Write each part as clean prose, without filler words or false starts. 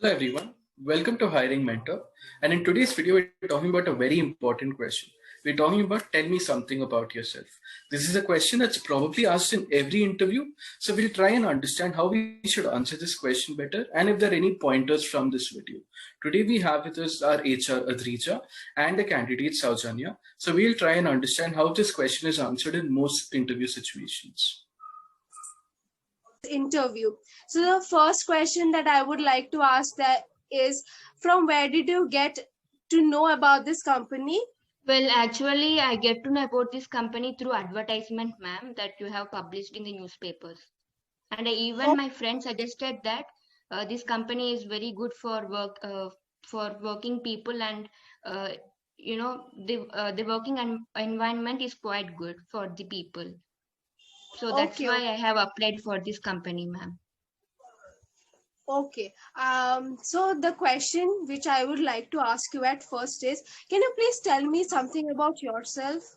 Hello everyone, welcome to Hiring Mentor. And in today's video, we're talking about a very important question. We're talking about tell me something about yourself. This is a question that's probably asked in every interview. So we'll try and understand how we should answer this question better and if there are any pointers from this video. Today we have with us our HR Adrija and the candidate Saujanya. So we'll try and understand how this question is answered in most interview situations. Interview. So the first question that I would like to ask that is, from where did you get to know about this company? Well, actually, I get to know about this company through advertisement, ma'am, that you have published in the newspapers. And my friend suggested that this company is very good for working people, and the working environment is quite good for the people. So that's why I have applied for this company, ma'am. Okay. So the question which I would like to ask you at first is, can you please tell me something about yourself?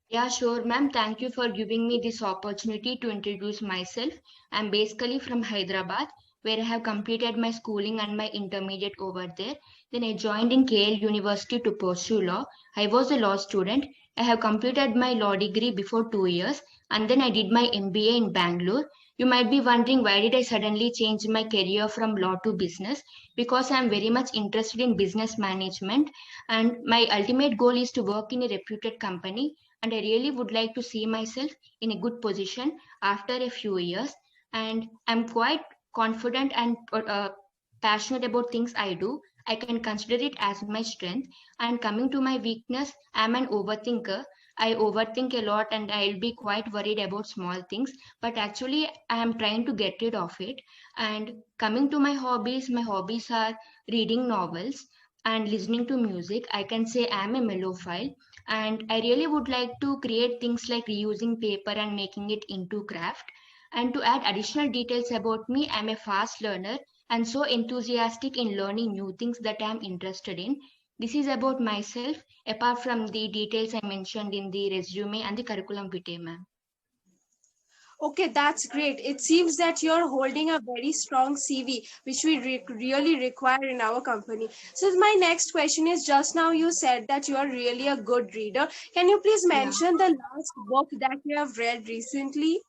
Yeah, sure, ma'am. Thank you for giving me this opportunity to introduce myself. I'm basically from Hyderabad, where I have completed my schooling and my intermediate over there. Then I joined in KL University to pursue law. I was a law student. I have completed my law degree before 2 years, and then I did my MBA in Bangalore. You might be wondering, why did I suddenly change my career from law to business? Because I'm very much interested in business management, and my ultimate goal is to work in a reputed company, and I really would like to see myself in a good position after a few years. And I'm quite confident and passionate about things I do. I can consider it as my strength. And coming to my weakness, I'm an overthinker. I overthink a lot and I'll be quite worried about small things. But actually, I am trying to get rid of it. And coming to my hobbies are reading novels and listening to music. I can say I'm a mellophile. And I really would like to create things like reusing paper and making it into craft. And to add additional details about me, I'm a fast learner and so enthusiastic in learning new things that I'm interested in. This is about myself, apart from the details I mentioned in the resume and the curriculum vitae, ma'am. Okay, that's great. It seems that you're holding a very strong CV, which we really require in our company. So my next question is, just now you said that you are really a good reader. Can you please mention the last book that you have read recently?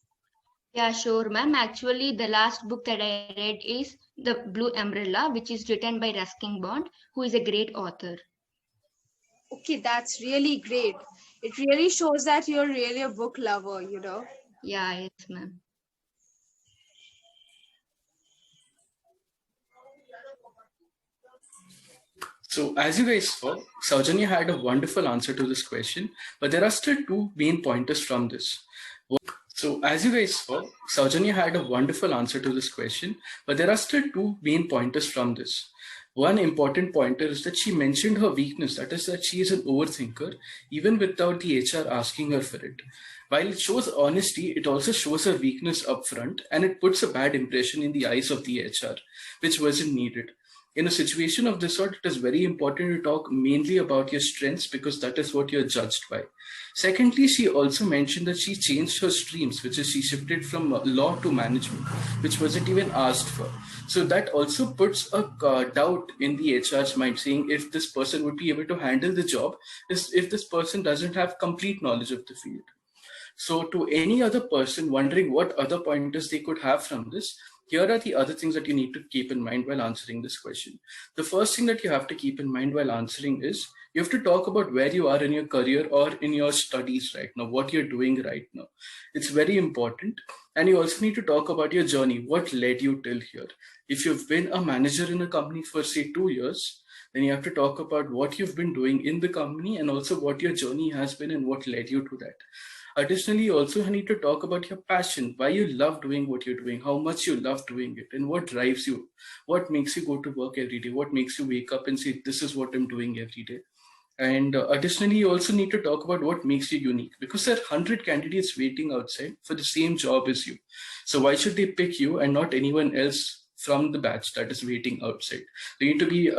Yeah, sure, ma'am. Actually, the last book that I read is The Blue Umbrella, which is written by Ruskin Bond, who is a great author. Okay, that's really great. It really shows that you're really a book lover, you know. Yeah, yes, ma'am. So as you guys saw, Saujanya had a wonderful answer to this question, but there are still two main pointers from this. So as you guys saw, Saujanya had a wonderful answer to this question, but there are still two main pointers from this. One important pointer is that she mentioned her weakness, that is that she is an overthinker, even without the HR asking her for it. While it shows honesty, it also shows her weakness upfront, and it puts a bad impression in the eyes of the HR, which wasn't needed. In a situation of this sort, it is very important to talk mainly about your strengths because that is what you're judged by. Secondly, she also mentioned that she changed her streams, which is she shifted from law to management, which wasn't even asked for. So that also puts a doubt in the HR's mind, saying if this person would be able to handle the job, if this person doesn't have complete knowledge of the field. So to any other person wondering what other pointers they could have from this, here are the other things that you need to keep in mind while answering this question. The first thing that you have to keep in mind while answering is you have to talk about where you are in your career or in your studies right now, what you're doing right now. It's very important. And you also need to talk about your journey, what led you till here. If you've been a manager in a company for say 2 years, then you have to talk about what you've been doing in the company and also what your journey has been and what led you to that. Additionally, you also need to talk about your passion, why you love doing what you're doing, how much you love doing it, and what drives you, what makes you go to work every day, what makes you wake up and say, this is what I'm doing every day. And additionally, you also need to talk about what makes you unique, because there are 100 candidates waiting outside for the same job as you. So why should they pick you and not anyone else from the batch that is waiting outside? You need to be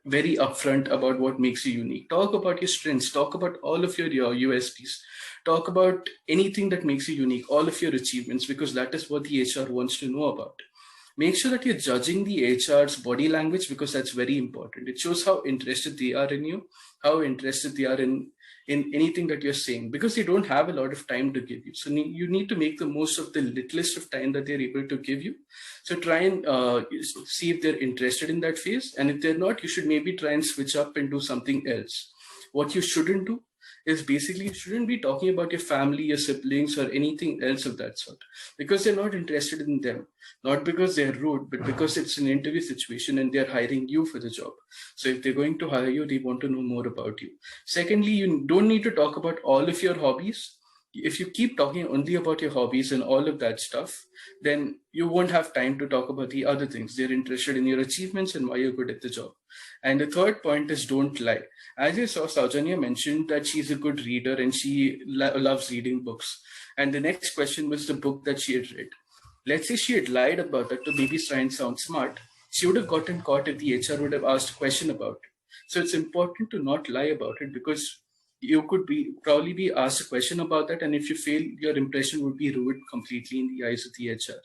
very upfront about what makes you unique. Talk about your strengths, talk about all of your USPs. Talk about anything that makes you unique, all of your achievements, because that is what the HR wants to know about. Make sure that you're judging the HR's body language, because that's very important. It shows how interested they are in you, how interested they are in anything that you're saying, because they don't have a lot of time to give you. So you need to make the most of the littlest of time that they're able to give you. So try and see if they're interested in that phase. And if they're not, you should maybe try and switch up and do something else. What you shouldn't do is basically, you shouldn't be talking about your family, your siblings, or anything else of that sort, because they're not interested in them. Not because they're rude, but because it's an interview situation and they're hiring you for the job. So if they're going to hire you, they want to know more about you. Secondly, you don't need to talk about all of your hobbies. If you keep talking only about your hobbies and all of that stuff, then you won't have time to talk about the other things. They're interested in your achievements and why you're good at the job. And the third point is, don't lie. As you saw, Saujanya mentioned that she's a good reader and she loves reading books. And the next question was the book that she had read. Let's say she had lied about it to maybe try and sound smart. She would have gotten caught if the HR would have asked a question about it. So it's important to not lie about it, because you could probably be asked a question about that, and if you fail, your impression would be ruined completely in the eyes of the HR.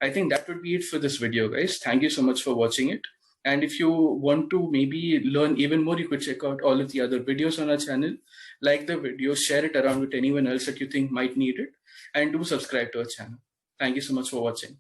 I think that would be it for this video, guys. Thank you so much for watching it. And if you want to maybe learn even more, you could check out all of the other videos on our channel. Like the video, share it around with anyone else that you think might need it, and do subscribe to our channel. Thank you so much for watching.